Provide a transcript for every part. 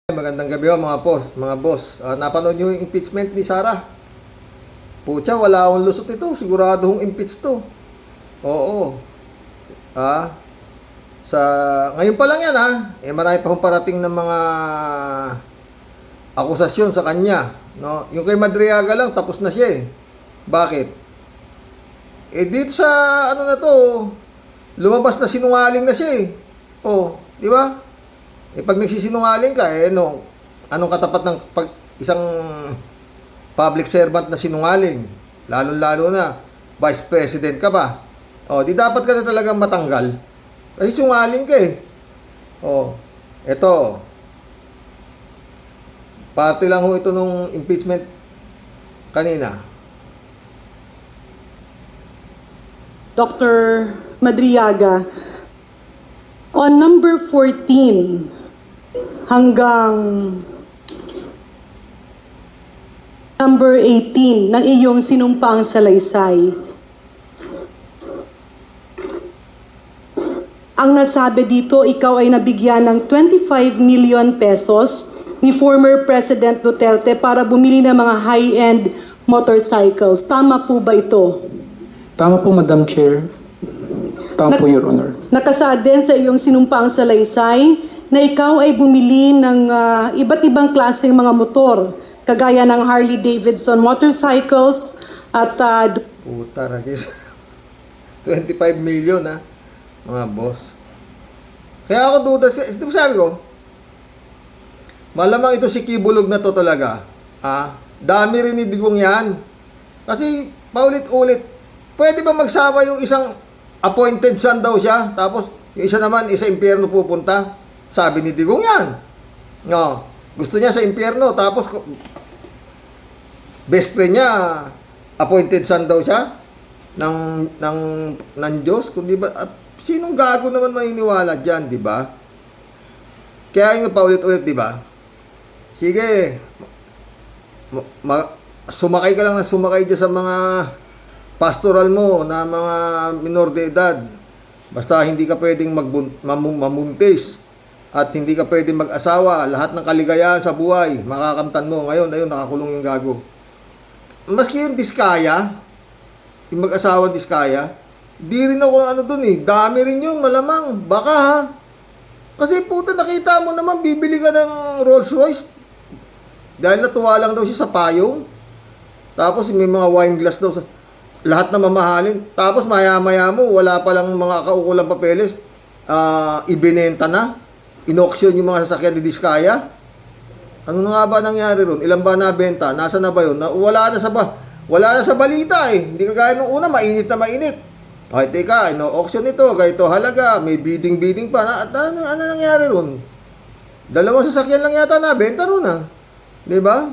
Magandang gabi ho mga boss. Napanood niyo yung impeachment ni Sara? Pucha, wala akong lusot ito. Sigurado hong impeach to. Oo. Sa ngayon pa lang yan marami pa hong parating ng mga akusasyon sa kanya, no? Yung kay Madriaga lang tapos na siya eh. Bakit? Dito sa na to, lumabas na sinungaling na siya eh. Oh, di ba? Pag nagsisinungaling ka, anong katapat ng isang public servant na sinungaling? Lalo-lalo na, vice president ka pa. Di dapat ka na talagang matanggal. Kasi sinungaling ka eh. Eto. Parte lang ho ito nung impeachment kanina. Dr. Madriaga, on number 14, hanggang number 18 ng iyong sinumpaang salaysay. Ang nasabi dito, ikaw ay nabigyan ng 25 million pesos ni former President Duterte para bumili ng mga high-end motorcycles. Tama po ba ito? Tama po, Madam Chair. Tama po, Your Honor. Nakasaad din sa iyong sinumpaang salaysay na ikaw ay bumili ng iba't ibang klaseng mga motor, kagaya ng Harley Davidson motorcycles at Puta, nagis. 25 million mga boss. Kaya ako duda, di ba sabi ko, malamang ito si Kibulog na to talaga. Dami rin ni Digong yan. Kasi paulit-ulit, pwede ba magsama yung isang appointed son daw siya, tapos yung isa naman, isa impyerno pupunta? Sabi ni Digong yan. Gusto niya sa impyerno, tapos best friend niya, appointed son daw siya ng Diyos. Kung di ba, at sinong gago naman maniniwala dyan, di ba? Kaya yung paulit-ulit, di ba? Sige, sumakay ka lang na sumakay dyan sa mga pastoral mo na mga minor de edad. Basta hindi ka pwedeng mamuntis at hindi ka pwedeng mag-asawa. Lahat ng kaligayahan sa buhay makakamtan mo. Ngayon, nakakulong yung gago. Maski yung diskaya, yung mag-asawa diskaya, di rin ako dun eh. Dami rin yun, malamang. Baka kasi puta, nakita mo naman, bibili ka ng Rolls Royce dahil natuwa lang daw siya sa payong. Tapos may mga wine glass daw sa lahat na mamahalin. Tapos maya-maya mo, wala pa lang mga kaukulang papeles, ibinenta na, in-auction yung mga sasakyan ni Diskaya. Ano na nga ba nangyari ron? Ilan ba nabenta? Nasa na ba yun? Wala na sa balita eh. Hindi kagaya nung una, mainit na mainit. Okay, teka, auction ito, ganito halaga, may bidding pa. Ano nangyari ron? Dalawang sasakyan lang yata nabenta ron Di ba?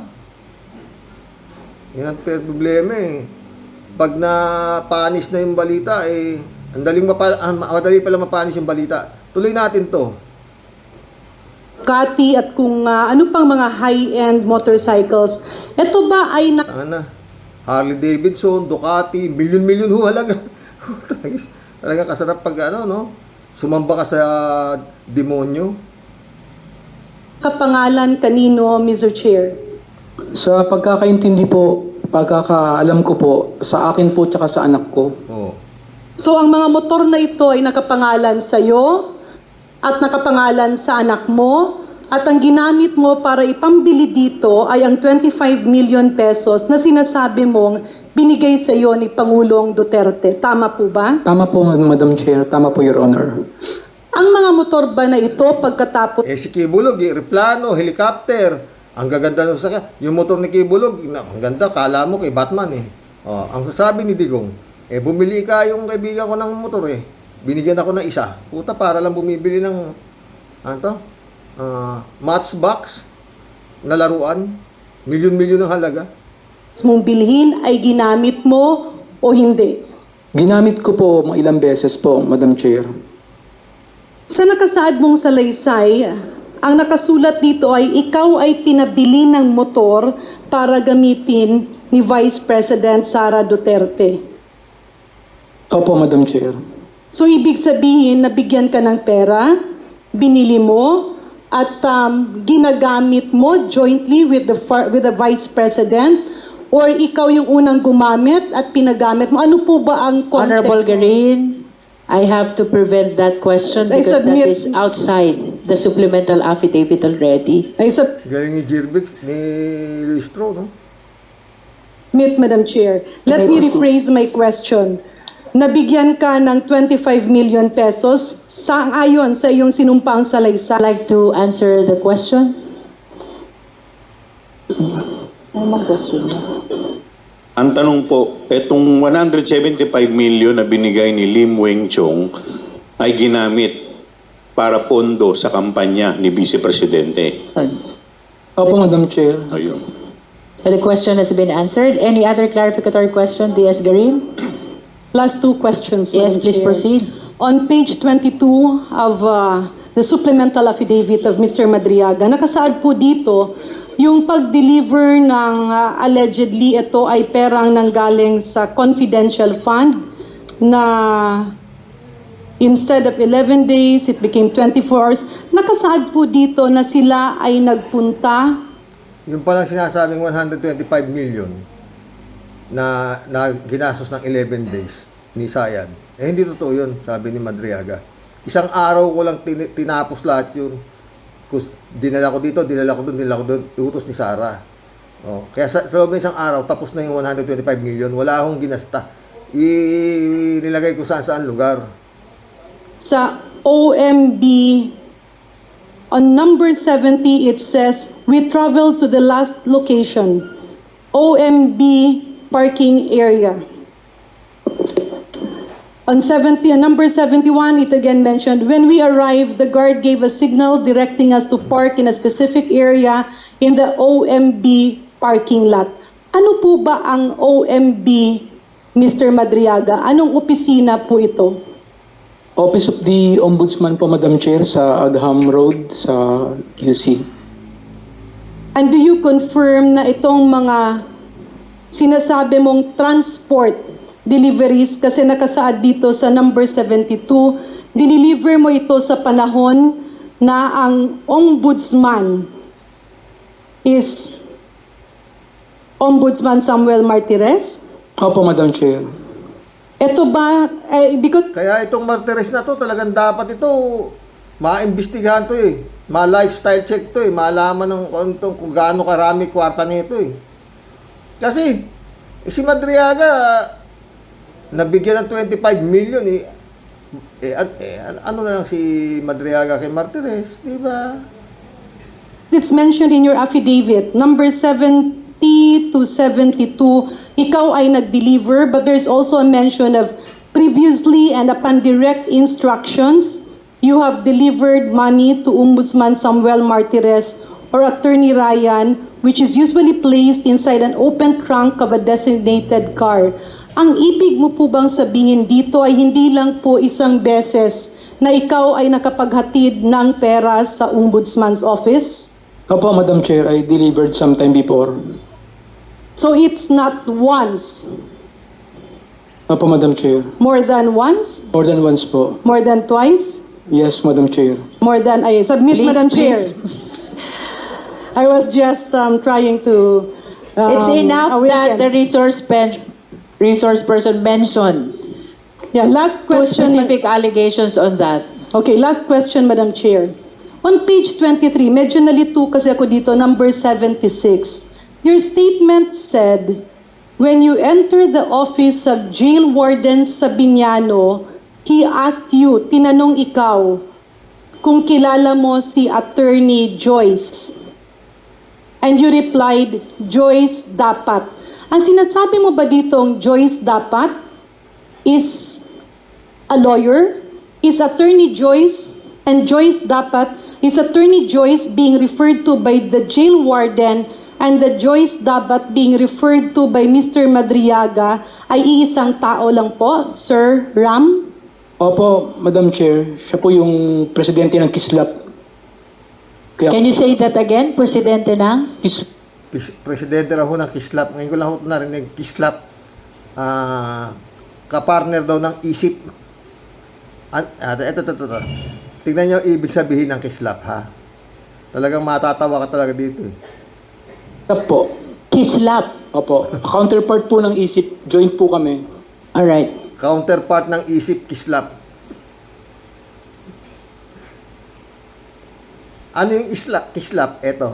Yan ang problema eh. Pag napanis na yung balita, madali pala mapanis yung balita. Tuloy natin to. Ducati at kung ano pang mga high-end motorcycles. Ito ba ay Harley Davidson, Ducati, milyon-milyon ho halaga. Talaga kasarap pag sumamba ka sa demonyo. Kapangalan kanino, Mr. Chair? Sa pagkakaintindi po, pagkakaalam ko po, sa akin po tsaka sa anak ko. So ang mga motor na ito ay nakapangalan sa iyo at nakapangalan sa anak mo, at ang ginamit mo para ipambili dito ay ang 25 million pesos na sinasabi mong binigay sa iyo ni Pangulong Duterte. Tama po ba? Tama po, Madam Chair. Tama po, Your Honor. Ang mga motor ba na ito pagkatapos Si Kibulog, replano, helicopter, ang gaganda ng sasakyan. Yung motor ni Kibulog, ang ganda, kala mo kay Batman eh. Ang sabi ni Digong, bumili ka yung kaibigan ko ng motor eh. Binigyan ako ng isa. Puta, para lang bumibili ng Matchbox na laruan. Milyon-milyon ang halaga. mong bilhin ay ginamit mo o hindi? Ginamit ko po mga ilang beses po, Madam Chair. Sa nakasaad mong salaysay, ang nakasulat dito ay ikaw ay pinabili ng motor para gamitin ni Vice President Sara Duterte. Opo, Madam Chair. So ibig sabihin, nabigyan ka ng pera, binili mo, at ginagamit mo jointly with the Vice President, or ikaw yung unang gumamit at pinagamit mo? Ano po ba ang context? Honorable Garin, I have to prevent that question I because that submit- is outside the supplemental affidavit already. Galing ni Jirbix, ni Listro, no? Madam Chair. Let me Okay, rephrase my question. Nabigyan ka ng 25 million pesos ayon sa iyong sinumpaang salaysay. I'd like to answer the question. Anong question niya? Ang tanong po, itong 175 million na binigay ni Lim Weng Chong ay ginamit para pondo sa kampanya ni Vice Presidente. Opo, Madam Chair. Ayun. The question has been answered. Any other clarificatory question, D.S. Garin? Last two questions, Yes, Madam please Chair. proceed. On page 22 of the supplemental affidavit of Mr. Madriaga, nakasaad po dito yung pag-deliver ng allegedly ito ay perang nanggaling sa confidential fund na instead of 11 days, it became 24 hours. Nakasaad po dito na sila ay nagpunta. Yung palang sinasabing 125 million na ginastos ng 11 days ni Sayad. Eh, hindi totoo yun, sabi ni Madriaga. Isang araw ko lang tinapos lahat yun. Dinala ko dito, dinala ko doon, iutos ni Sara. Oh, kaya sa loob ng isang araw, tapos na yung 125 million, wala akong ginasta. Nilagay ko saan lugar. Sa OMB, on number 70, it says, we traveled to the last location, OMB parking area. On number 71, it again mentioned, when we arrived, the guard gave a signal directing us to park in a specific area in the OMB parking lot. Ano po ba ang OMB, Mr. Madriaga? Anong opisina po ito? Office of the Ombudsman po, Madam Chair, sa Agham Road, sa QC. And do you confirm na itong mga sinasabi mong transport deliveries, kasi nakasaad dito sa number 72, dineliver mo ito sa panahon na ang ombudsman is Ombudsman Samuel Martires? Opo, Madam Chair. Ito ba, because Kaya itong Martires na to, talagang dapat ito, maimbestigahan to eh. Ma-lifestyle check to eh. Malaman kung gaano karami kwarta nito eh. Kasi, si Madriaga, nabigyan ng 25 million eh. Ano na lang si Madriaga kay Martires, di ba? it's mentioned in your affidavit, number 70 to 72, ikaw ay nag-deliver, but there's also a mention of previously and upon direct instructions, you have delivered money to Ombudsman Samuel Martires or Attorney Ryan, which is usually placed inside an open trunk of a designated car. Ang ibig mo po bang sabihin dito ay hindi lang po isang beses na ikaw ay nakapaghatid ng pera sa Ombudsman's office? Opo, Madam Chair, I delivered sometime before. So it's not once, Opo, Madam Chair. more than once, More than once po. more than twice, Yes, Madam Chair. more than I submit, Please, Madam Chair. please. I was just trying to. It's enough that the awaken. resource person mentioned Yeah, last two question. specific allegations on that. Okay, last question, Madam Chair. On page 23, medyo nalito kasi ako dito, number 76. Your statement said, when you entered the office of Jail Warden Sabiniano, he asked you, tinanong ikaw, kung kilala mo si Attorney Joyce. And you replied, Joyce dapat. Ang sinasabi mo ba ditong Joyce dapat is a lawyer? Is Attorney Joyce and Joyce dapat, is Attorney Joyce being referred to by the jail warden and the Joyce dapat being referred to by Mr. Madriaga ay iisang tao lang po, Sir Ram? Opo, Madam Chair. Siya po yung presidente ng Kislap. Kaya, Can you say that again, Presidente ng? Presidente raw ho ng Kislap. Ngayon ko lang ho narinig, Kislap. Kapartner daw ng isip. Ito. Tignan niyo ibig sabihin ng Kislap, ha? Talagang matatawa ka talaga dito eh. Tap po. Kislap. Opo. Counterpart po ng isip. Joint po kami. Alright. Counterpart ng isip, kislap. Ano yung kislap? Eto.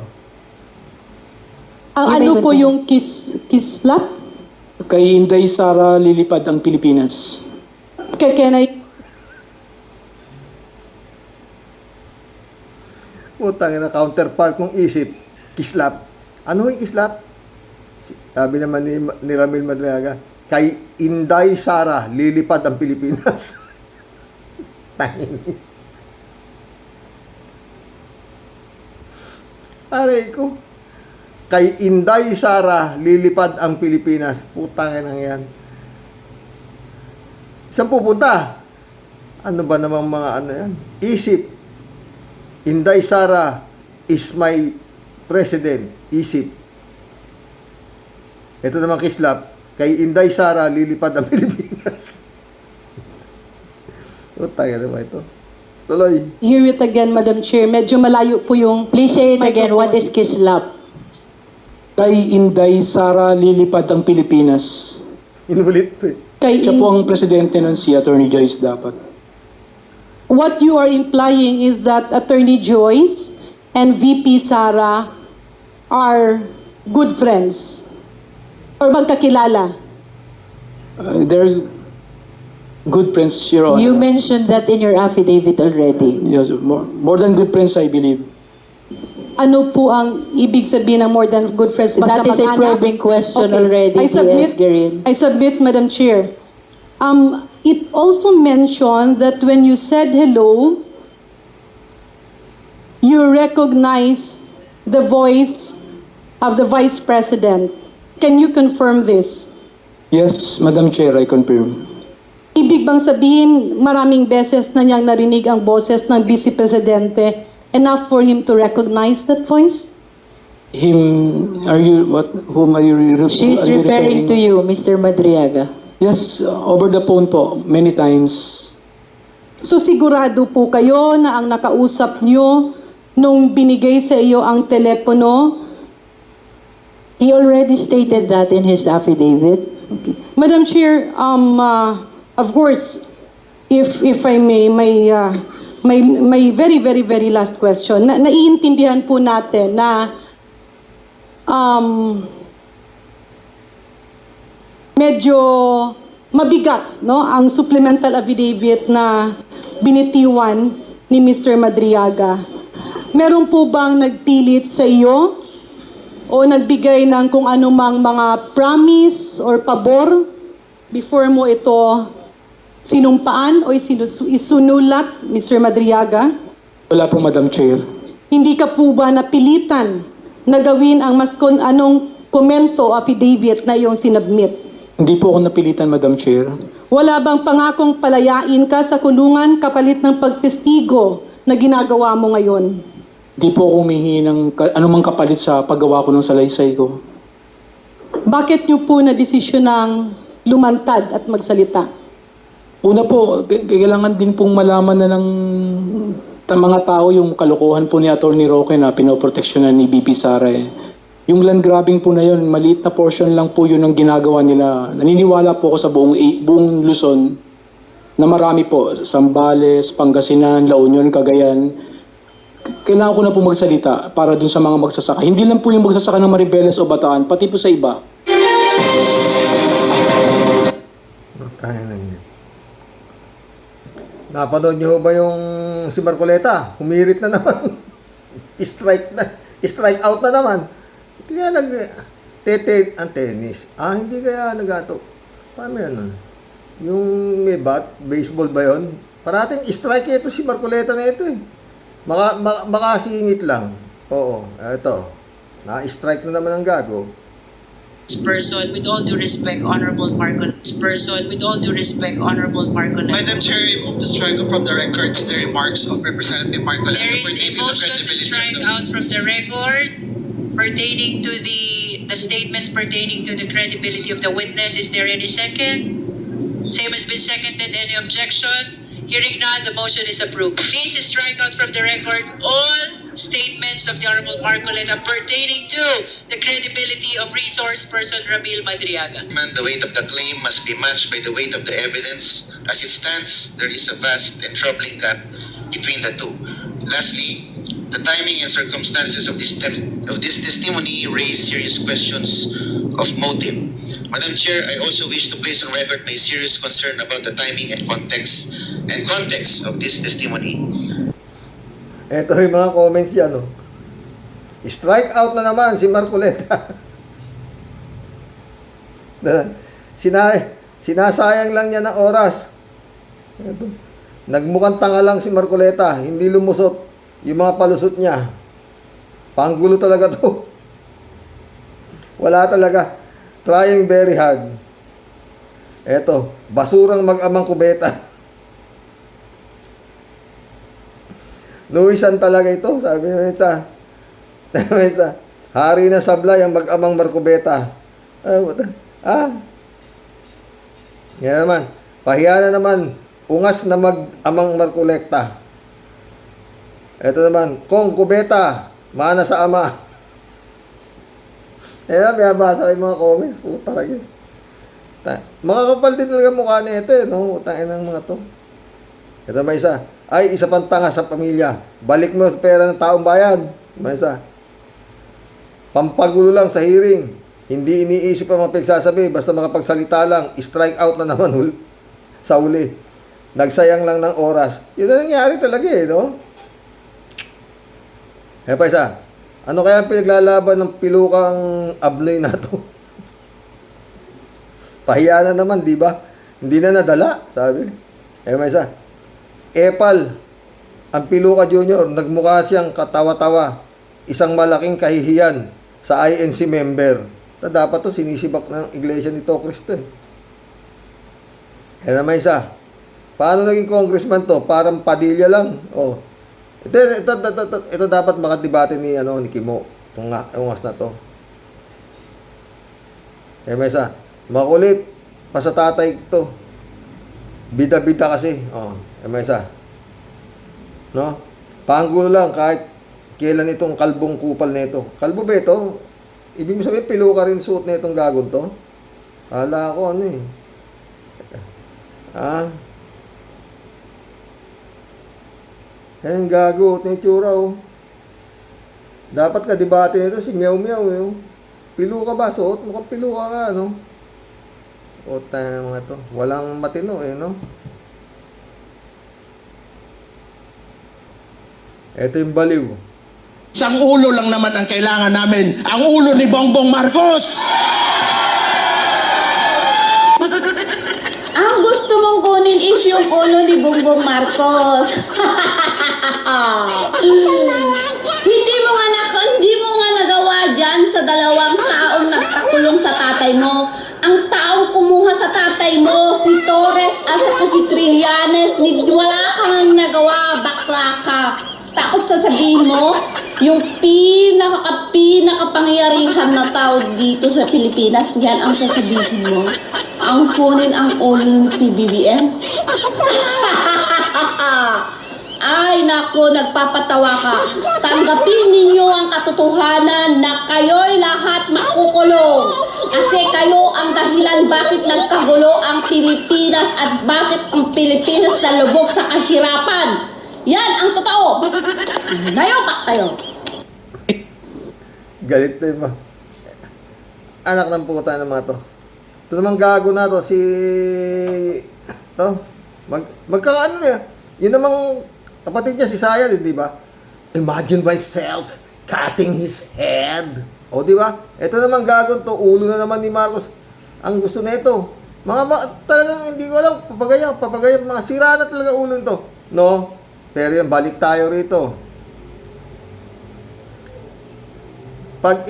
Ang You may ano po continue. yung kislap? Kay Inday Sara lilipad ang Pilipinas. Can I... Putang ina, counterpart ng isip, kislap. Ano yung kislap? Sabi naman ni Ramil Madriaga, kay Inday Sara, lilipad ang Pilipinas. Tangin. Aray ko. Kay Inday Sara, lilipad ang Pilipinas. Putang ina yan. Saan pupunta? Ano ba namang mga ano yan? Isip. Inday Sara is my president. Isip. Ito naman kislap. Kay Inday Sara, lilipad ang Pilipinas. Utang ina ba ito? Tuloy. Hear it again, Madam Chair. Medyo malayo po yung... Please say it again. Microphone. What is kislap? Kay Inday Sara lilipad ang Pilipinas. Inulit to eh. Kay Siya po ang presidente nun, si Attorney Joyce dapat. What you are implying is that Attorney Joyce and VP Sara are good friends or magkakilala. They're good friends, Your Honor. You mentioned that in your affidavit already. Yes, more than good friends, I believe. Ano po ang ibig sabihin ng more than good friends? That is a Magkamag-anak? probing question Okay. already, DS Guerrero. I submit, Madam Chair. It also mentioned that when you said hello, you recognize the voice of the Vice President. Can you confirm this? Yes, Madam Chair, I confirm. Ibig bang sabihin, maraming beses na niyang narinig ang boses ng Vice Presidente, enough for him to recognize that voice? Whom are you She's are you referring to you, Mr. Madriaga. Yes, over the phone po, many times. So sigurado po kayo na ang nakausap niyo nung binigay sa iyo ang telepono? He already stated that in his affidavit. Madam Chair, of course, if I may, may very last question. Naiintindihan po natin na medyo mabigat, no, ang supplemental affidavit na binitiwan ni Mr. Madriaga. Meron po bang nagpilit sa iyo o nagbigay ng kung anumang mga promise or pabor before mo ito sinumpaan o isunulat, Mr. Madriaga? Wala po, Madam Chair. Hindi ka po ba napilitan na gawin ang anong komento o affidavit na iyong sinubmit? Hindi po ako napilitan, Madam Chair. Wala bang pangakong palayain ka sa kulungan kapalit ng pagtestigo na ginagawa mo ngayon? Hindi po ako humihingi ng anumang kapalit sa paggawa ko ng salaysay ko. Bakit niyo po na desisyon ng lumantad at magsalita? Una po, kailangan din pong malaman na ng mga tao yung kalokohan po ni Atty. Roque na pinoproteksyonan ni BP Sara eh. Yung land grabbing po na yun, maliit na portion lang po yun ang ginagawa nila. Naniniwala po ako sa buong Luzon na marami po, Zambales, Pangasinan, La Union, Cagayan. Kailangan ko na po magsalita para dun sa mga magsasaka. Hindi lang po yung magsasaka ng Maribeles o Bataan, pati po sa iba. Kaya na yun. Napanood niyo ba yung si Marcoleta? Humirit na naman. Strike out na naman. Hindi kaya ang tennis. Hindi kaya nagato. Paano yan? Yung may bat, baseball ba yun? Parating strike ito si Marcoleta na ito eh. Makasingit lang. Oo, ito. Na-strike na naman ang gago. Person, with all due respect, Honorable Marcon. Person, with all due respect, Honorable Marcon. Madam Chair, I move to strike out from the records the remarks of Representative Marcoleta. There is a motion to strike out from the record pertaining to the statements pertaining to the credibility of the witness. Is there any second? Same has been seconded. Any objection? Hearing none, the motion is approved. Please strike out from the record all statements of the Honorable Marcoleta pertaining to the credibility of resource person Ramil Madriaga. The weight of the claim must be matched by the weight of the evidence. As it stands, there is a vast and troubling gap between the two. Lastly, the timing and circumstances of this testimony raise serious questions of motive. Madam Chair, I also wish to place on record my serious concern about the timing and context of this testimony. Ito yung mga comments dyan, no? Strike out na naman si Marcoleta. Sinasayang lang niya ng oras. Ito. Nagmukhang tanga lang si Marcoleta. Hindi lumusot yung mga palusot niya. Panggulo talaga to. Wala talaga. Trying very hard. Eto, basurang mag-amang kubeta. Luisan talaga ito, sabi naman sa hari na sablay ang mag-amang Marcobeta. Yan naman. Pahiya na naman, ungas na mag-amang Marcoleta. Ito naman, Kong Kubeta, mana sa ama. Ayan, may basa yung mga comments. Puta ka yun. Mga kapal din talaga mukha na ito, no? Utain ng mga to. Ito may isa. Ay, isa pang tanga sa pamilya. Balik mo sa pera ng taong bayan. May isa. Pampagulo lang sa hearing. Hindi iniisip ang mga pagsasabi. Basta makapagsalita lang. Strike out na naman sa uli. Nagsayang lang ng oras. Yun na nangyari talaga eh, no? Eh pa isa. Ano kaya ang pinaglalaban ng pilukang abnoy na to? Pahiya na naman, di ba? Hindi na nadala, sabi. Eh may isa. Epal, ang Piluka Junior, nagmukha siyang katawa-tawa. Isang malaking kahihiyan sa INC member. Na dapat to sinisibak ng Iglesia ni Cristo eh. Eh naman isa. Paano naging congressman to? Parang Padilla lang. Oh. Ito dapat makadebate ni Kimo. Itong ungas na to. Eh may isa. Makulit. Pa sa tatay to. Bida-bida kasi. Oh. May isa. No? Panggulo lang kahit kailan itong kalbong kupal nito. Kalbo ba ito? Ibig sabihin, piluka rin suot na itong gagon to? Hala ko ano eh. Yan yung gago. Ito yung tsura oh. Dapat ka-debate nito si Meow Meow eh. Piluka ba? Suot? Mukhang piluka nga no? O tayo na mga to. Walang matino eh no? Ito yung baliw. Isang ulo lang naman ang kailangan namin. Ang ulo ni Bongbong Marcos! Ang gusto mong kunin is yung ulo ni Bongbong Marcos. Hindi mo nga nagawa dyan sa dalawang taong nagpakulong sa tatay mo. Ang taong kumuha sa tatay mo, si Torres at saka si Trillanes, wala kang nagawa, bakla ka. Tapos sasabihin mo, yung pinakapangyarihan na tao dito sa Pilipinas, yan ang sasabihin mo. Ang kunin ang ulo ng PBBM. Ay, nako, nagpapatawa ka. Tanggapin ninyo ang katotohanan na kayo'y lahat makukulong. Kasi kayo ang dahilan bakit nagkagulo ang Pilipinas at bakit ang Pilipinas nalubog sa kahirapan. Yan ang totoo. Nayopak kayo. Galit na yun ba? Anak ng puta ng mga to. Ito naman gago na to. Magkakaano na yan. Yun namang kapatid niya si Saya, di ba? Imagine myself cutting his head. O di ba? Ito naman gago to. Ulo na naman ni Marcos. Ang gusto na ito. Talagang hindi ko alam. Papagaya. Mga sira na talaga ulo nito. No? Pero yan, balik tayo rito. Pag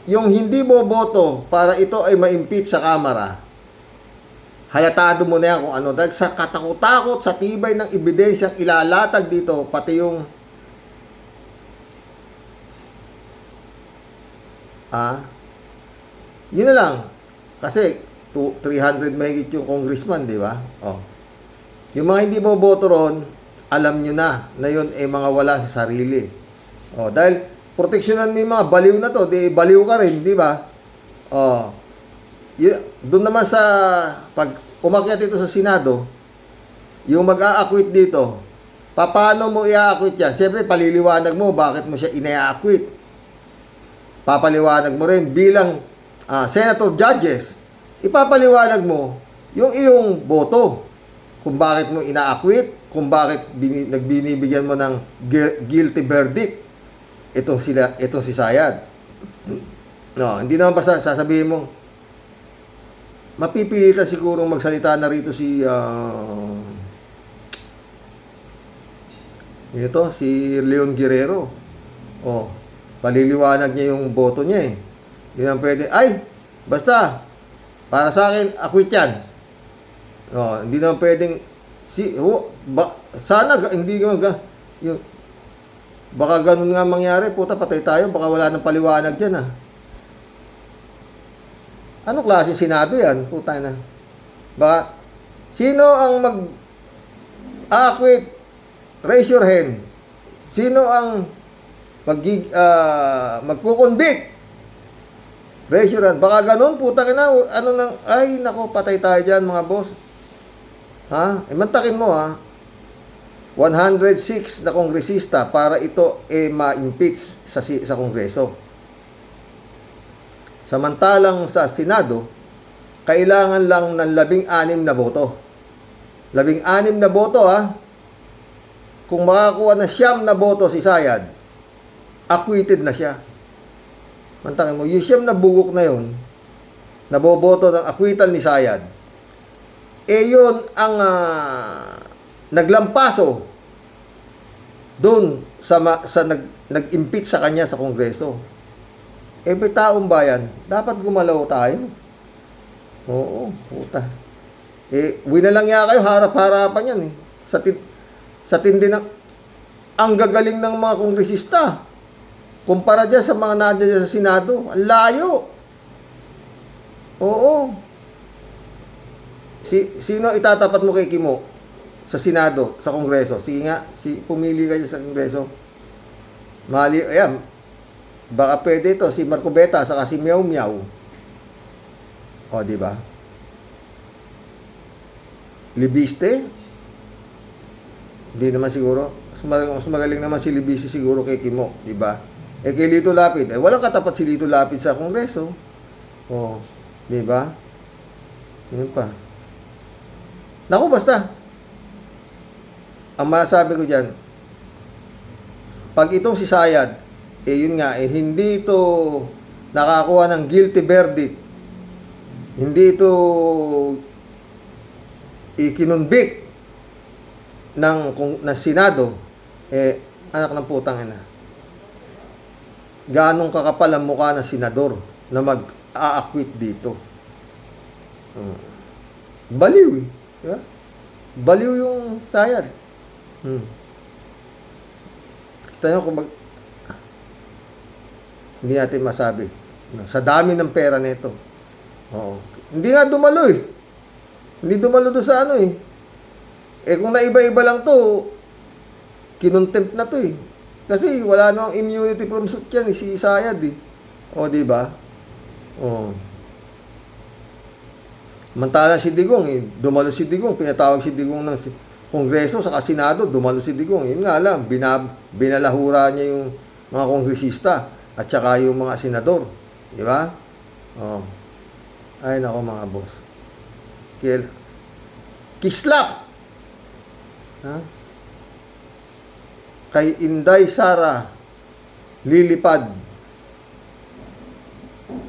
yung hindi boboto para ito ay ma-impeach sa Kamara, hayatado mo na yan kung ano. Dahil sa katakot-takot, sa tibay ng ebidensyang ilalatag dito, pati yung yun na lang. Kasi 300 mahigit yung congressman, di ba? Oh. Yung mga hindi boboto ron, alam nyo na yun ay mga wala sa sarili. Dahil proteksyonan mo yung mga baliw na to, di baliw ka rin, di ba? Doon naman sa pag umakyat ito sa Senado, yung mag-a-acquit dito, paano mo i-acquit yan? Siyempre, paliliwanag mo bakit mo siya ina-acquit. Papaliwanag mo rin bilang senator judges, ipapaliwanag mo yung iyong boto. Kung bakit mo ina-acquit, kung bakit nagbinibigyan mo ng guilty verdict itong si Sayad. Hindi naman basta sasabihin mo, mapipilitan sigurong magsalita na rito si Leon Guerrero. Paliliwanag niya yung boto niya eh. Hindi naman pwede, basta, para sa akin, acquit yan. Hindi naman pwedeng, sana, hindi baka ganun nga mangyari, puta, patay tayo, baka wala nang paliwanag dyan Anong klase Senado yan? Puta na. Baka, sino ang mag-acquit? Raise your hand. Sino ang magkukonvict? Raise your hand. Baka ganun, puta na, nako, patay tayo dyan, mga boss. Mantakin mo 106 na kongresista para ito ma-impeach sa Kongreso. Samantalang sa Senado, kailangan lang ng 16 na boto. 16 na boto Kung makakuha na 9 na boto si Sayad, acquitted na siya. Mantakin mo, yung 9 na bugok na yun, naboboto ng acquittal ni Sayad, yun ang naglampaso doon sa nag-impeach sa kanya sa Kongreso. May taong bayan, dapat gumalaw tayo. Oo, puta. Winalang niya kayo, harap-harapan yan sa tindi ng ang gagaling ng mga kongresista. Kumpara dyan sa mga nandiyan sa Senado, ang layo. Oo. Sino itatapat mo kay Kimo sa Senado, sa Kongreso? Sige nga, pumili kayo sa Kongreso. Mali, ayan. Baka pwede ito, si Marco Beta, saka si Meow Meow. Di ba? Libiste? Hindi naman siguro. Mas magaling naman si Libiste siguro kay Kimo, di ba? Kay Lito Lapid, walang katapat si Lito Lapid sa Kongreso. Di ba? Yun pa. Naku, basta. Ang masasabi ko dyan, pag itong si Sayad, yun nga, hindi ito nakakuha ng guilty verdict, hindi ito ikinunbik ng Senado, anak ng putang ina. Ganong kakapal ang mukha ng senador na mag-a-acquit dito. Baliw diba? Baliw yung Sayad. Kita nyo kung hindi natin masabi. Sa dami ng pera nito. Hindi nga dumalo Hindi dumalo doon sa kung naiba-iba lang to, kinontempt na to Kasi wala nang immunity from suit yan si Sayad di ba? Mantala si Digong dumalo si Digong, pinatawag si Digong ng Kongreso sa Senado, dumalo si Digong. Yun nga lang, binalahura niya yung mga kongresista at saka yung mga senador. Di ba? Ay, nako mga boss. Kislap! Kay Inday Sara, lilipad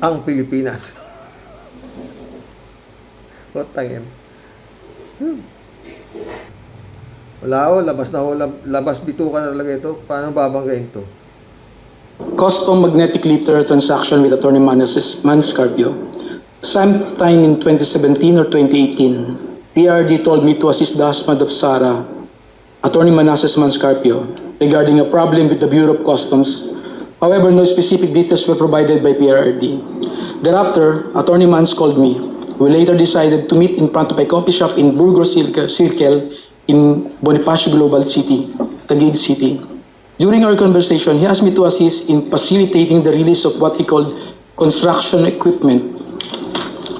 ang Pilipinas. Tangin. Wala labas bituka na talaga ito. Paano babanggain to? Custom magnetic liter transaction with Attorney Manscarpio. Sometime in 2017 or 2018, PRD told me to assist the husband of Sara, Attorney Manasseh Manscarpio, regarding a problem with the Bureau of Customs. However, no specific details were provided by PRD. Thereafter, Attorney Mans called me. We later decided to meet in front of a coffee shop in Burgos Circle in Bonifacio Global City, Taguig City. During our conversation, he asked me to assist in facilitating the release of what he called construction equipment,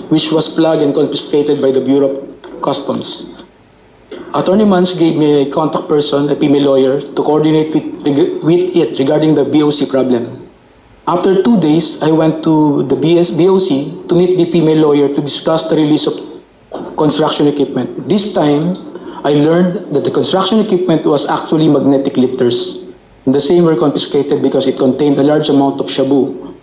which was plugged and confiscated by the Bureau of Customs. Attorney Mans gave me a contact person, a female lawyer, to coordinate with it regarding the BOC problem. After 2 days, I went to the BOC to meet the female lawyer to discuss the release of construction equipment. This time, I learned that the construction equipment was actually magnetic lifters. And the same were confiscated because it contained a large amount of shabu.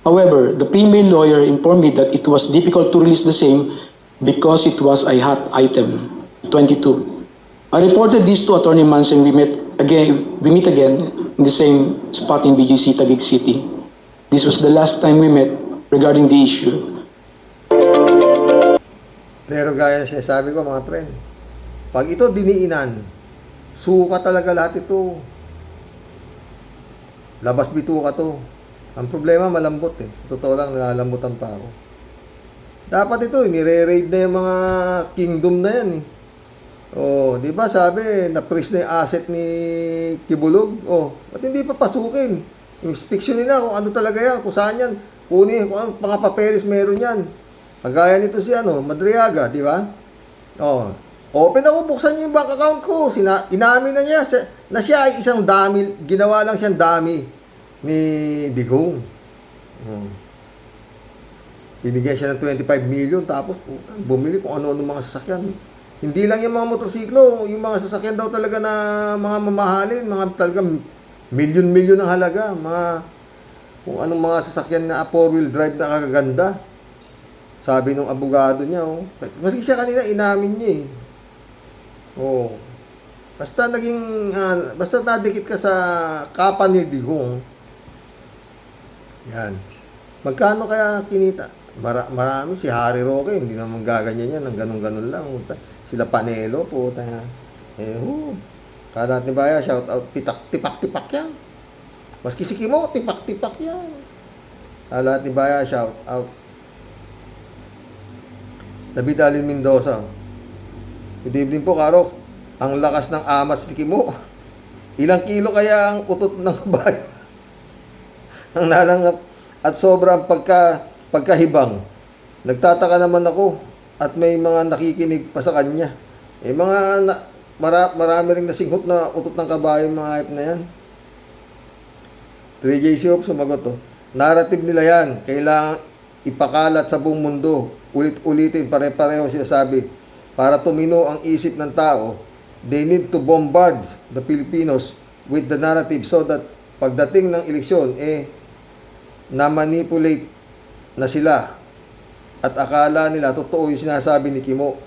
However, the female lawyer informed me that it was difficult to release the same because it was a hot item. 22. I reported this to Attorney Mans and we meet again in the same spot in BGC, Taguig City. This was the last time we met regarding the issue. Pero gaya na sinasabi ko mga friend, pag ito diniinan, suka talaga lahat ito. Labas bituka to. Ang problema malambot eh. Sa totoo lang, nalalambutan pa ako. Dapat ito, nire-raid na yung mga kingdom na yan eh. Oh, di ba sabi, na-freeze na yung asset ni Kibulog? Oh, ba't hindi pa pasukin? Inspeksyonin na kung ano talaga yan, kung saan yan. Kunin, kung ano, mga papeles meron yan. Kagaya nito si Madriaga, di ba? Oh, open ako, buksan niyo yung bank account ko. Inamin na niya na siya ay isang dami, ginawa lang siyang dami ni Digong. Oh. Binigyan siya ng 25 million tapos bumili kung ano-ano mga sasakyan. Hindi lang yung mga motorsiklo, yung mga sasakyan daw talaga na mga mamahalin, mga talagang milyon-milyon ang halaga, mga kung anong mga sasakyan na 4-wheel drive na kagaganda. Sabi nung abogado niya, oh. Maski siya kanina inamin niya eh. Oh. Basta basta nadikit ka sa kapa ni Digong. Yan. Magkano kaya kinita? Marami si Harry Roque, hindi naman gaganyan yan, ng ganun-ganun lang. Sila Panelo, puta. Kada ni Baya, shout out, tipak-tipak yan. Maski si Kimo, tipak-tipak yan. Lahat ni Baya, shout out. David Alin Mendoza. Good evening po, Karox. Ang lakas ng amas ni Kimo. Ilang kilo kaya ang utot ng bayan? Ang nalangap at sobrang pagkahibang. Nagtataka naman ako at may mga nakikinig pa sa kanya. Marami ring nasinghot na utot ng kabayo mga hype na yan. 3JC Hope sumagot to. Narrative nila yan. Kailangan ipakalat sa buong mundo. Ulit-ulitin, pare-pareho sinasabi. Para tumino ang isip ng tao, they need to bombard the Filipinos with the narrative so that pagdating ng eleksyon, na-manipulate na sila at akala nila totoo yung sinasabi ni Kimo.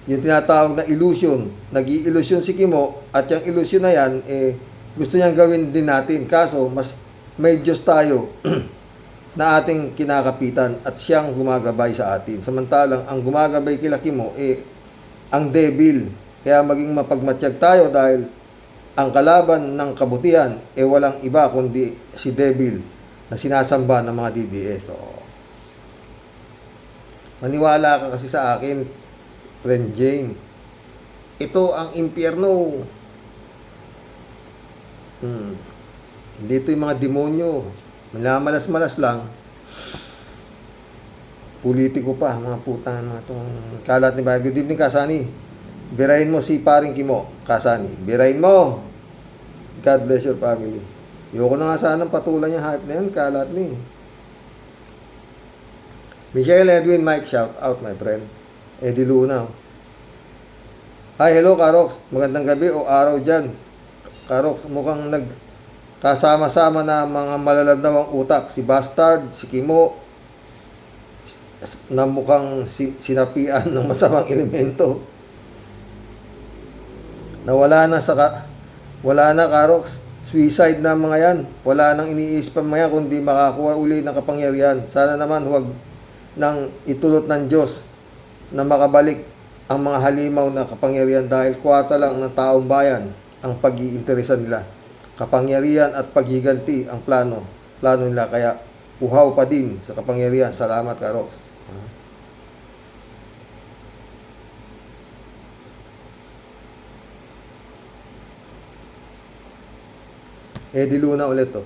Yung tinatawag na illusion. Nag-i-illusion si Kimo at yung illusion na yan, gusto niyang gawin din natin. Kaso, mas may Diyos tayo na ating kinakapitan at siyang gumagabay sa atin. Samantalang ang gumagabay kila Kimo, ang devil. Kaya maging mapagmatsyag tayo dahil ang kalaban ng kabutihan walang iba kundi si devil na sinasamba ng mga DDS. So, maniwala ka kasi sa akin, friend Jane. Ito ang impyerno. Dito yung mga demonyo. Malamalas-malas lang. Politiko pa, mga putang mga itong kalat ni Bayan. Good evening, Kasani. Birahin mo si paring Kimo, Kasani. Birahin mo. God bless your family. Ayoko na nga sanang patulan yung hype na yan, kalat ni. Michael Edwin Mike, shout out my friend. Eddie Luna. Hi, hello Karox. Magandang gabi o araw dyan. Karox, mukhang nagkasama-sama na mga malalabnawang utak. Si Bastard, si Kimo, na mukhang sinapian ng masamang elemento. Wala na Karox. Suicide na mga yan. Wala nang iniisip pa mga yan kundi makakuha uli ng kapangyarihan. Sana naman huwag nang itulot ng Diyos na makabalik ang mga halimaw na kapangyarihan dahil kwarta lang ng taong bayan ang pag-iinteresan nila. Kapangyarihan at paghiganti ang plano nila. Kaya uhaw pa din sa kapangyarihan. Salamat Karox. Eddie Luna ulit to.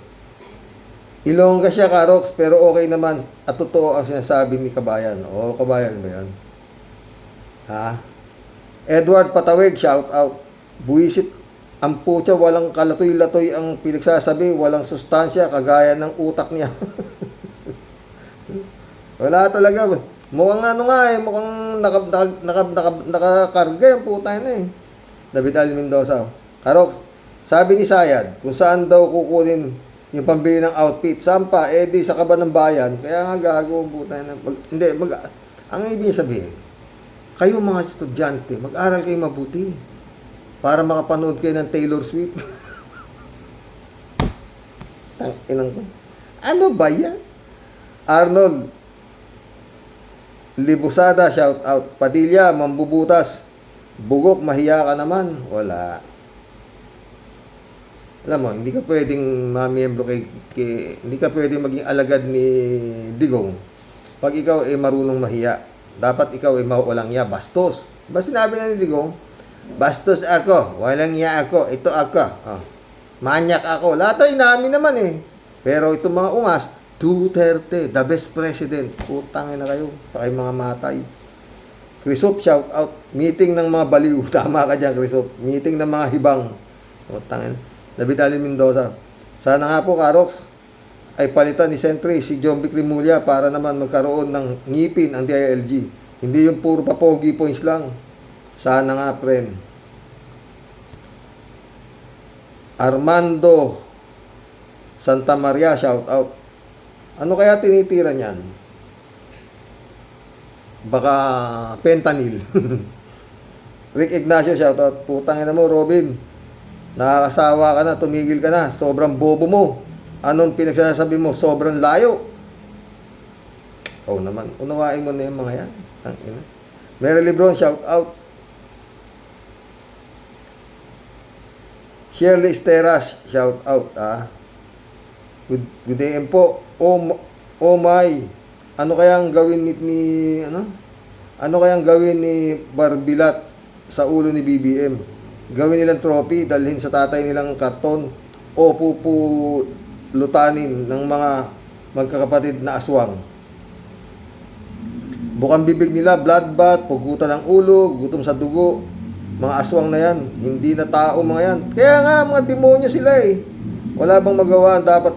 Ilongga siya, Karox, pero okay naman at totoo ang sinasabi ni Kabayan. Oo, Kabayan ba yan? Ha? Edward Pataweg, shout out. Buisit ang putya, walang kalatoy-latoy ang pinagsasabi, walang sustansya, kagaya ng utak niya. Wala talaga. Mukhang ano nga eh, mukhang nakakarga yung puta na eh. David Al Mendoza. Karox, sabi ni Sayad, kung saan daw kukunin yung pambili ng outfit. Sampa, di sa kaba ng bayan. Kaya nga gago ang puta na. Ang ibig sabihin, kayo mga estudyante, mag-aral kayo mabuti para makapanood kayo ng Taylor Swift. Tanginang ko. Ano ba yan? Arnold Libusada, shout out. Padilla, mambubutas. Bugok, mahiya ka naman. Wala. Alam mo, hindi ka pwedeng mamiyembro hindi ka pwedeng maging alagad ni Digong pag ikaw ay marunong mahiya. Dapat ikaw ay walang iya, bastos. Ba sinabi na ni Digong, bastos ako, walang iya ako, ito ako. Manyak ako. Lahat ay namin naman eh. Pero itong mga ungas, Duterte, the best president. Putangin na kayo, pa kayo mga matay. Crisop, shout out. Meeting ng mga baliw. Tama ka dyan, Crisop. Meeting ng mga hibang. Putangin. David Alin Mendoza. Sana nga po, Karox, ay palitan ni Sentry si John Vic Rimulya para naman magkaroon ng ngipin ang DILG. Hindi yung puro papogi points lang. Sana nga, friend. Armando Santa Maria, shout out. Ano kaya tinitira niyan? Baka fentanyl. Rick Ignacio, shout out. Putangin na mo, Robin. Nakakasawa ka na, tumigil ka na. Sobrang bobo mo. Anong pinagsasabi mo? Sobrang layo. Oh naman, unawain mo na yung mga yan. Tangina. Mary Lebron, shout out. Shirley Esteras, shout out. Good day po. Oh my. Ano kayang gawin Ano kayang gawin ni Barbilat sa ulo ni BBM? Gawin nilang trophy, dalhin sa tatay nilang karton o pupulutanin ng mga magkakapatid na aswang. Bukang bibig nila, bloodbath, pugutan ng ulo, gutom sa dugo. Mga aswang na yan, hindi na tao mga yan. Kaya nga, mga demonyo sila eh. Wala bang magawa, dapat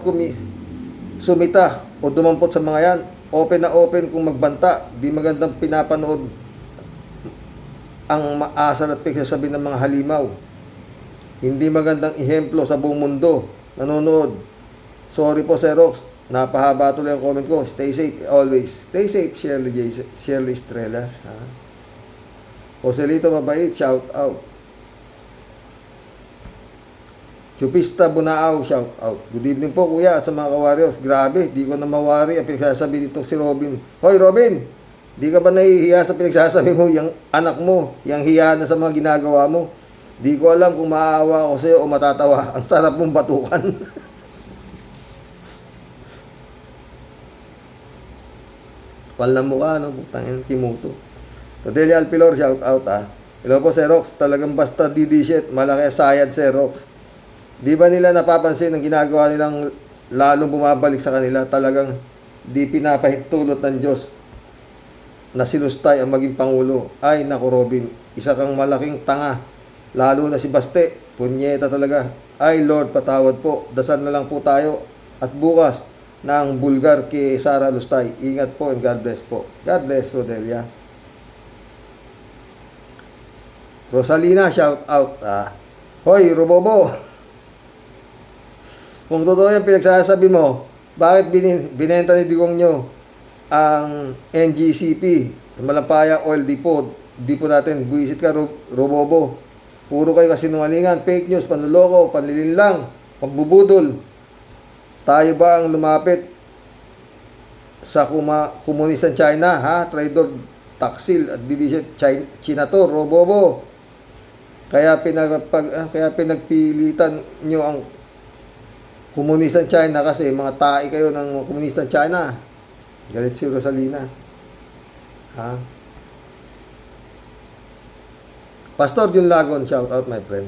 sumita o dumampot sa mga yan. Open na open kung magbanta. Di magandang pinapanood ang maasal at pagsasabi ng mga halimaw. Hindi magandang ehemplo sa buong mundo. Nanonood. Sorry po, Sir Rox. Napahaba tuloy ang comment ko. Stay safe always. Stay safe, Shirley Estrelas. Joselito mabait, shout out. Chupista Bunaaw, shout out. Good evening po, kuya, at sa mga ka-warriors. Grabe, di ko na mawari ang pinagsasabi nitong si Robin. Hoy, Robin! Di ka ba nahihiya sa pinagsasabi mo, yung anak mo, yung hiya na sa mga ginagawa mo? Di ko alam kung maaawa ako sa'yo o matatawa. Ang sarap mong batukan. Kapal na mukha, no? Butangin, Kimuto. Rodelia Alpilor, shout out, Hello po, Sir Rox. Talagang basta didishit. Malaki sayad, Sir Rox. Di ba nila napapansin ang ginagawa nilang lalong bumabalik sa kanila? Talagang di pinapahintulot ng Diyos na si Lustay ang maging Pangulo. Ay, naku Robin, isa kang malaking tanga. Lalo na si Baste, punyeta talaga. Ay Lord, patawad po. Dasal na lang po tayo. At bukas na ang bulgar kay Sara Lustay. Ingat po and God bless po. God bless, Rodelia. Rosalina, shout out. Hoy, Robobo. Kung totoo yung pinagsasabi mo, bakit binenta ni Digong nyo ang NGCP, Malampaya Oil Depot natin? Buisit ka, Robobo. Puro kayo kasinungalingan, fake news, panloloko, panlilinlang, pagbubudol. Tayo ba ang lumapit sa komunistang China, Traidor, Taksil, at division China to, Robobo. Kaya pinagpilitan nyo ang komunistang China kasi mga tae kayo ng komunistang China. Galit si Rosalina. Pastor Jun Lagon, shout out my friend.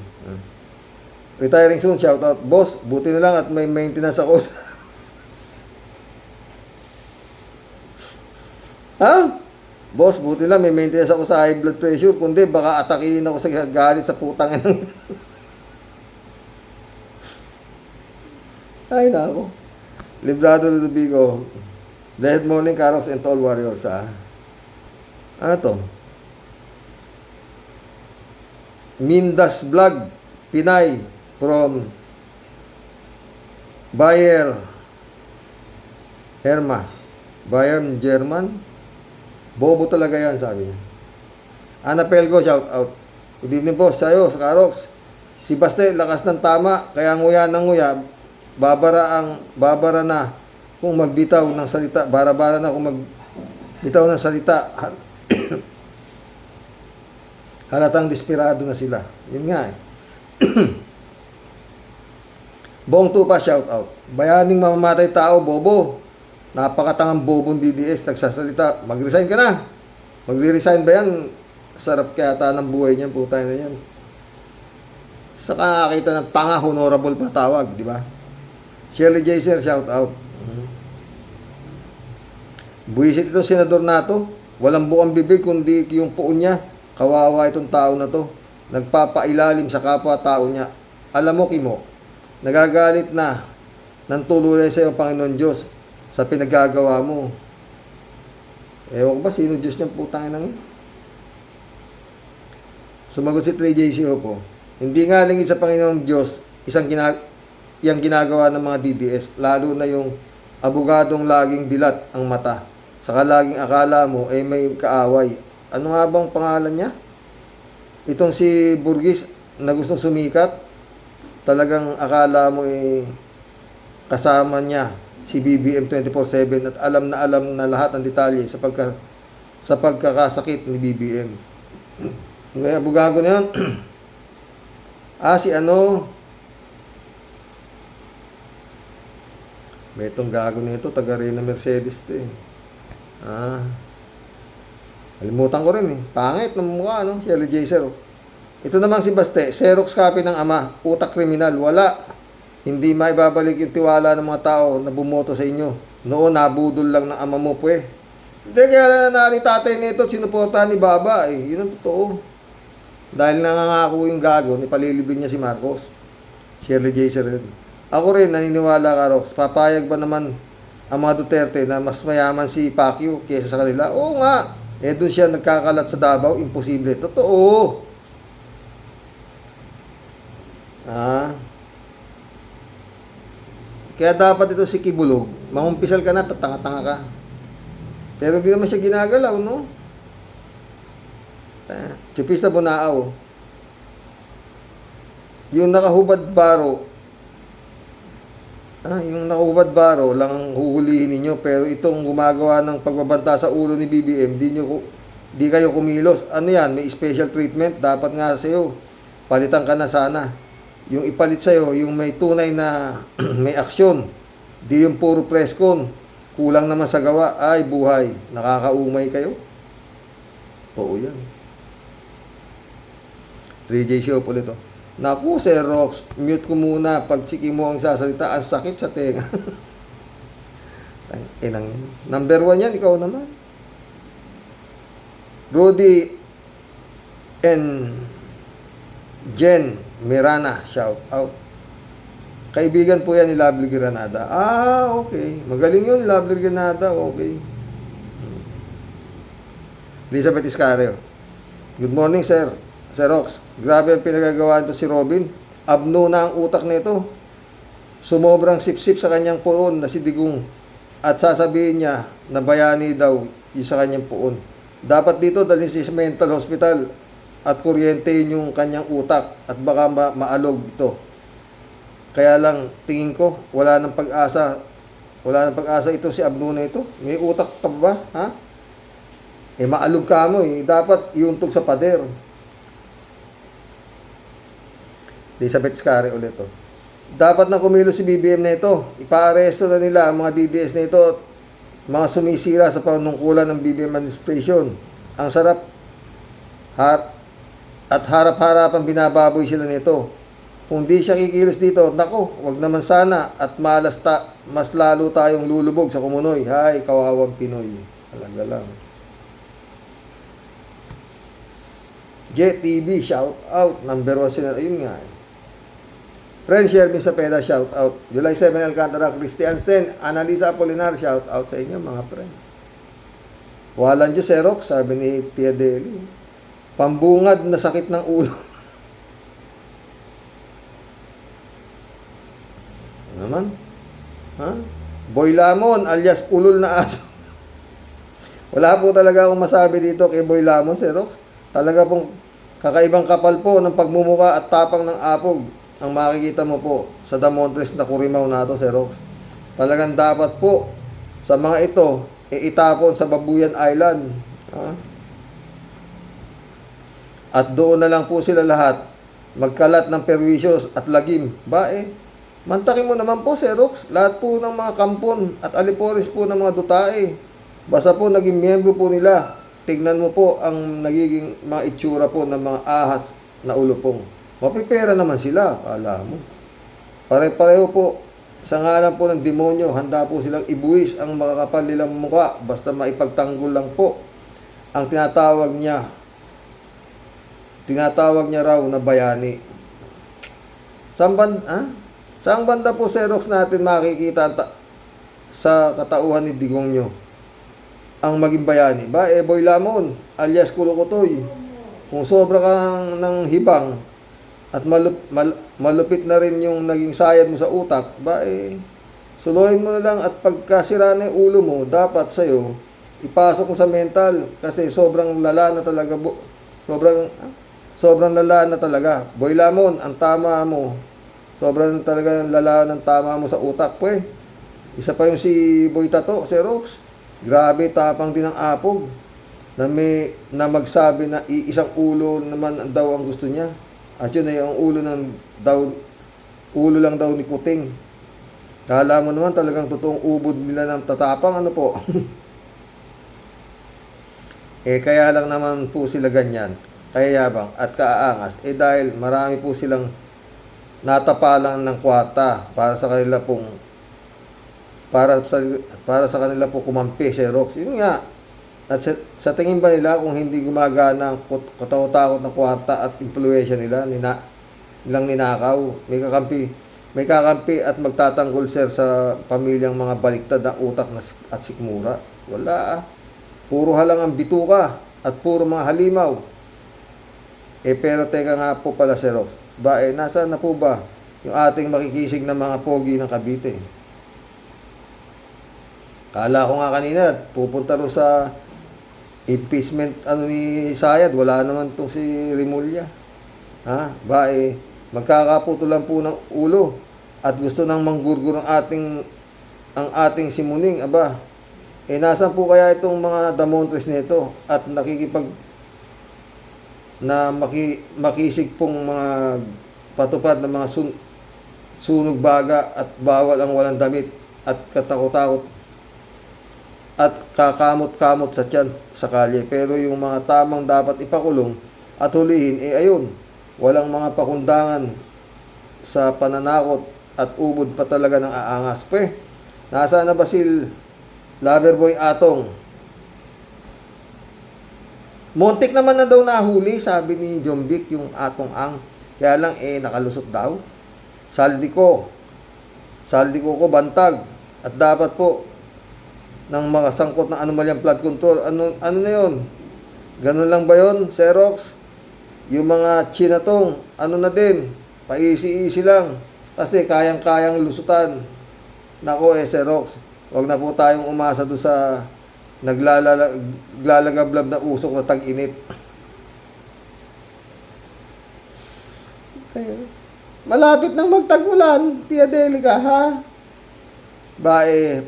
Retiring soon, shout out. Boss, buti na lang at may maintenance ako. Ha? Boss, buti lang may maintenance ako sa high blood pressure. Kundi baka atakihin ako sa galit sa putang ina. Ay, nako. Librado Ludovico. Dead morning, Carox and Tall Warriors, ha? Ano to? Mindas Vlog, Pinay, from Bayer Herma. Bayern German. Bobo talaga yan, sabi niya. Ana Pelgo, shout out. Good evening po sa'yo, sa Carox. Si Baste, lakas ng tama, kaya nguya ng nguya. Babara na kung magbitaw ng salita. Bara-bara na kung magbitaw ng salita. Halatang desperado na sila. Yun nga eh. Bong Tupa, shout out. Bayaning mamamatay tao, bobo. Napakatangang bobong DDS, nagsasalita. Mag-resign ka na. Magre-resign ba yan? Sarap kaya ata ng buhay niyan, putay na yan. Sa kakakita ng tanga, honorable pa tawag, di ba? Shirley Jaser, shout out. Buwisit itong senador nato. Walang bukang bibig, kundi yung puon niya. Kawawa itong tao na to. Nagpapailalim sa kapwa-tao niya. Alam mo, Kimo, nagagalit na ng tuluyan sa iyo, Panginoon Diyos, sa pinagagawa mo. Ewan ko ba, sino Diyos niyang putang inang yun? Sumagot si 3JC po. Hindi nga lingid sa Panginoon Diyos, yung ginagawa ng mga DDS, lalo na yung abogadong laging dilat ang mata. Saka laging akala mo, may kaaway. Ano nga bang pangalan niya? Itong si Burgis na gustong sumikat, talagang akala mo kasama niya si BBM 24/7 at alam na lahat ng detalye sa pagkakasakit ni BBM. Ngayon, bugago na yun. Si ano? May itong gago na ito, taga Reyna Mercedes to eh. Kalimutan ko rin eh. Pangit ng mukha, no? Shirley Jaser. Ito namang si Baste, Xerox copy ng ama, utak kriminal, wala. Hindi maibabalik yung tiwala ng mga tao na bumoto sa inyo. Noon, nabudol lang ng ama mo, pwe. Hindi, kaya nanali tatay nito at sinuportahan ni Baba, eh. Yun ang totoo. Dahil nangangako yung gago, nipalilibin niya si Marcos. Shirley Jaser. Ako rin, naniniwala ka, Rox. Papayag ba naman ang mga Duterte na mas mayaman si Pacquiao kaysa sa kanila? Oo nga. Doon siya nagkakalat sa Davao, imposible. Totoo. Kaya dapat ito si Kibulog, mangumpisal ka na, tatanga-tanga ka. Pero hindi naman siya ginagalaw, no? Chupista Bonao. Yung nakahubad baro, yung nakahubad baro lang ang huhulihin ninyo, pero itong gumagawa ng pagbabanta sa ulo ni BBM, di kayo kumilos. Ano yan? May special treatment? Dapat nga sa'yo, palitan ka na sana. Yung ipalit sa'yo, yung may tunay na may aksyon. Di yung puro presscon. Kulang naman sa gawa. Ay, buhay. Nakakaumay kayo. Oo yan. 3J show po nito. Naku, Sir Rox, mute ko muna. Pag chiki mo ang sasalita, ang sakit sa tenga. Number 1 yan, ikaw naman. Rudy and Jen Mirana, shout out. Kaibigan po yan ni Lovely Granada. Okay. Magaling yun, Lovely Granada. Okay. Elizabeth Iscareo. Good morning, sir. Sir Rox, grabe ang pinagagawa nito si Robin. Abno na ang utak nito. Sumobrang sip-sip sa kanyang puon na si Digong. At sasabihin niya na bayani daw yung sa kanyang puon. Dapat dito dalhin si mental hospital at kuryentein yung kanyang utak at baka maalog ito. Kaya lang, tingin ko, wala nang pag-asa. Wala nang pag-asa ito si Abno na ito. May utak ka ba? Ha? Maalog ka mo eh. Dapat iuntog sa pader. Elizabeth Scary ulit to. Dapat na kumilos si BBM na ito. Ipa-aresto na nila ang mga DDS na ito. Mga sumisira sa panungkulan ng BBM administration. Ang sarap at harap-harapan binababoy sila nito. Kung di siya kikilos dito, nako, wag naman sana at mas lalo tayong lulubog sa kumunoy. Hay, kawawang Pinoy. Talaga lang. JTV, shout out. Number 1 sila. Ayun nga. Friends, Shermin Sapeda, shout out. July 7, Alcantara, Christian Sen, Analisa Apolinar, shout out sa inyo mga friend. Walang Diyos, Xerox, sabi ni Tia Deli. Pambungad na sakit ng ulo. Ano naman? Ha? Boy Lamon, alias ulol na aso. Wala po talaga akong masabi dito kay Boy Lamon, Xerox. Talaga pong kakaibang kapal po ng pagmumuka at tapang ng apog ang makikita mo po sa Damontres na Kurimaw na ito, Xerox. Talagang dapat po sa mga ito, itapon sa Babuyan Island. Ha? At doon na lang po sila lahat magkalat ng perwisyos at lagim. Mantakin mo naman po, Xerox, lahat po ng mga kampon at alipores po ng mga dutae. Basta po naging miyembro po nila. Tignan mo po ang nagiging mga itsura po ng mga ahas na ulupong. Mapipera naman sila, kala mo. Pare-pareho po, sa ngalan po ng demonyo, handa po silang ibuwis ang makakapal nilang mukha basta maipagtanggol lang po ang tinatawag niya raw na bayani. Saan banda po, Xerox, natin makikita sa katauhan ni Digong nyo ang maging bayani? Boy Lamon, alias Kulukotoy, kung sobra kang ng hibang at malupit na rin yung naging sayad mo sa utak, suluhin mo na lang at pagkasira na yung ulo mo, dapat sa'yo, ipasok mo sa mental kasi sobrang lala na talaga, sobrang lala na talaga. Boy Lamon, ang tama mo, sobrang talaga lala ng tama mo sa utak, Isa pa yung si Boy Tato, Xerox. Grabe, tapang din ang apog na magsabi na iisang ulo naman daw ang gusto niya. At yun ay ang ulo lang daw ni Kuting. Kala mo naman talagang totoong ubod nila ng tatapang, ano po? Kaya lang naman po sila ganyan, kaya yabang at kaaangas. Dahil marami po silang natapalan ng kwata para sa kanila pong para sa kanila po kumampi, Xerox. Yun nga. At sa tingin ba nila kung hindi gumagana ang katakot na kwarta at impluwensya nila, nilang ninakaw, may kakampi at magtatanggol, sir, sa pamilyang mga baliktad na utak at sikmura? Wala. Puro halang ang bituka at puro mga halimaw. Pero teka nga po pala, Xerox. Nasaan na po ba yung ating makikisig na mga pogi ng Cavite? Kala ko nga kanina, pupunta rin sa impeachment ni Sayad, wala naman itong si Rimulya. Magkakaputo lang po ng ulo at gusto nang manggurgur ang ating simuning. Nasaan po kaya itong mga Damontres nito at makisig pong mga patupad ng mga sunog baga at bawal ang walang damit at katakot-takot at kakamot-kamot sa tiyan sa kalye. Pero yung mga tamang dapat ipakulong at hulihin, ayun, walang mga pakundangan sa pananakot at ubod pa talaga ng aangas. Nasaan na ba si Loverboy Atong? Montik naman na daw nahuli, sabi ni Jombik, yung Atong Ang. Kaya lang, nakalusot daw. Saldi ko bantag. At dapat po, ng mga sangkot ng anomalyang flood control. Ano na yun? Ganun lang ba yun, Xerox? Yung mga chinatong, na din? Paisi-isi lang. Kasi kayang-kayang lusutan. Nako, Xerox, wag na po tayong umasa doon sa naglalagablab na usok na tag-init. Malapit nang magtag-ulan, Tia Delica, ha?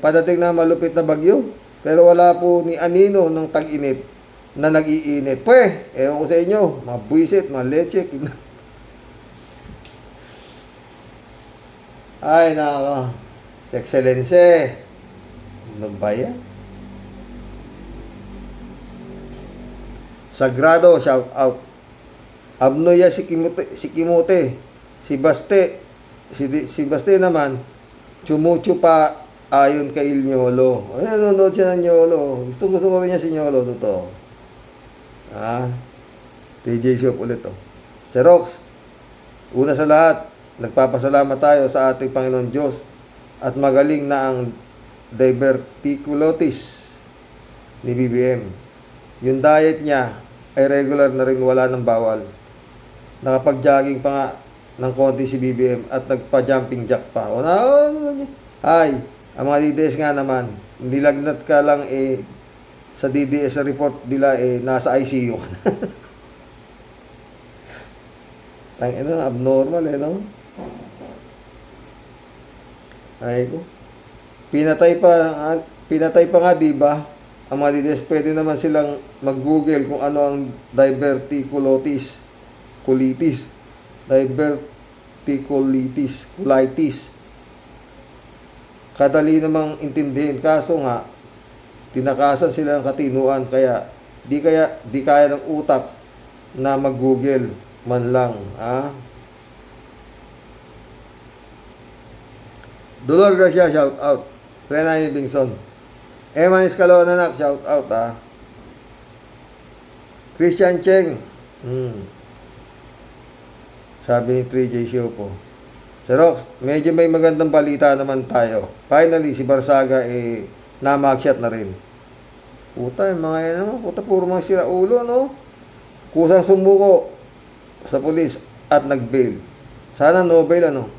Padating na malupit na bagyo. Pero wala po ni anino ng tag-init na nag-iinit. Ewan ko sa inyo, mga buwisit, mga leche. Ay, nako. Sa Excellency. Ano ba yan? Sagrado, shout out. Abnoya si Kimote. Si Baste naman, chumucho pa ayon kay Il Ñolo. Ay, nanonood siya ng Ñolo. Gusto ko rin niya si Ñolo, totoo. TJ Shop ulit, oh. Xerox, una sa lahat, nagpapasalamat tayo sa ating Panginoon Diyos at magaling na ang diverticulosis ni BBM. Yung diet niya ay regular na rin, wala ng bawal. Nakapag-jogging pa nga ng konti si BBM at nagpa-jumping jack pa. Ay, ang mga DDS nga naman, nilagnat ka lang sa DDS report nila nasa ICU. Tangina, abnormal no? Ay ko. Pinatay pa nga, di ba? Ang mga DDS, pwede naman silang mag-google kung ano ang diverticulitis. Colitis. Kadali namang intindihin. Kaso nga, tinakasan sila ng katinuan. Kaya, di kaya ng utak na mag-google man lang. Dolor Garcia, shout out. Renay Bingson. Eman Escalona, anak, shout out, Christian Cheng. Sabi ni 3J Siopo. Xerox, medyo may magandang balita naman tayo. Finally, si Barsaga na-mugshot na rin. Puta, yung mga yan naman. Puta, puro mga sira ulo, no? Kusang sumuko sa pulis at nag-bail. Sana no bail, ano?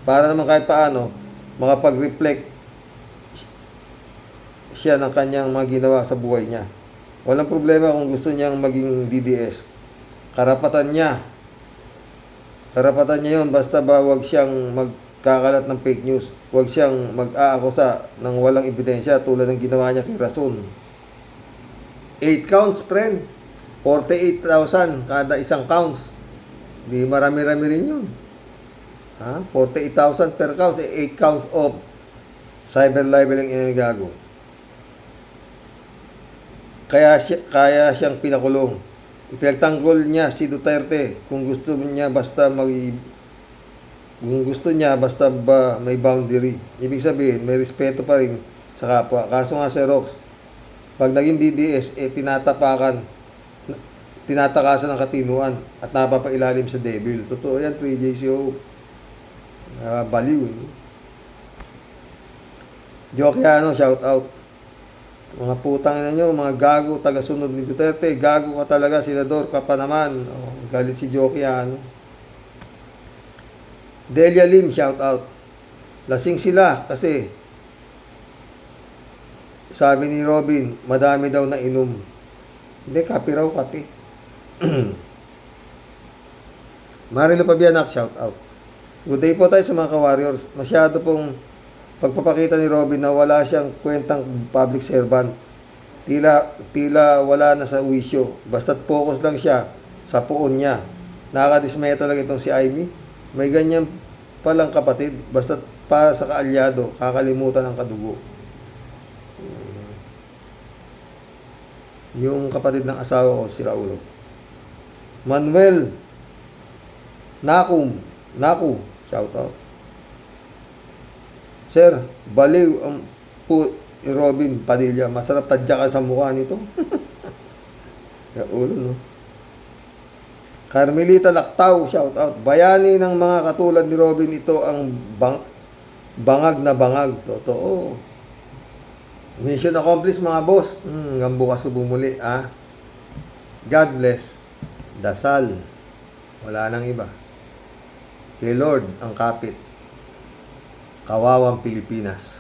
Para naman kahit paano, makapag-reflect siya ng kanyang mga ginawa sa buhay niya. Walang problema kung gusto niyang maging DDS. Karapatan niya yun, basta ba wag siyang magkakalat ng fake news. Wag siyang mag-aakusa ng walang ebidensya tulad ng ginawa niya kay Rason. 8 counts, friend. 48,000 kada isang counts. Di marami-rami rin yun. 48,000 per counts, 8 counts of cyber libel ang gago. Kaya siyang pinakulong. Ipinagtanggol niya si Duterte kung gusto niya basta may boundary. Ibig sabihin, may respeto pa rin sa kapwa. Kaso nga, Xerox, pag naging DDS, tinatakasan ng katinuan at napapailalim sa devil. Totoo yan, 3JCO. Baliw. Jokiano, shout out. Mga putang ina nyo, mga gago, taga-sunod ni Duterte. Gago ka talaga, senador ka pa naman. Galit si Jokiano. Delia Lim, shout out. Lasing sila kasi sabi ni Robin, madami daw na inom. Hindi, kape raw, kape. Marilo Pabianak, shout out. Good day po tayo sa mga ka-warriors. Masyado pong pagpapakita ni Robin na wala siyang kwentang public servant. Tila wala na sa wisyo. Basta't focus lang siya sa puon niya. Nakakadismaya talaga itong si Amy. May ganyan palang kapatid. Basta't para sa kaalyado, kakalimutan ang kadugo. Yung kapatid ng asawa ko, si Raulo. Manuel Naku, shout out. Sir, baliw ang Robin Padilla. Masarap tadyakan sa mukha nito. Ulo, no? Carmelita Lactau, shout out. Bayani ng mga katulad ni Robin, ito ang bangag na bangag. Totoo. Mission accomplished, mga boss. Hanggang bukas bumuli, God bless. Dasal. Wala nang iba. Kay Lord ang kapit. Kawawang Pilipinas.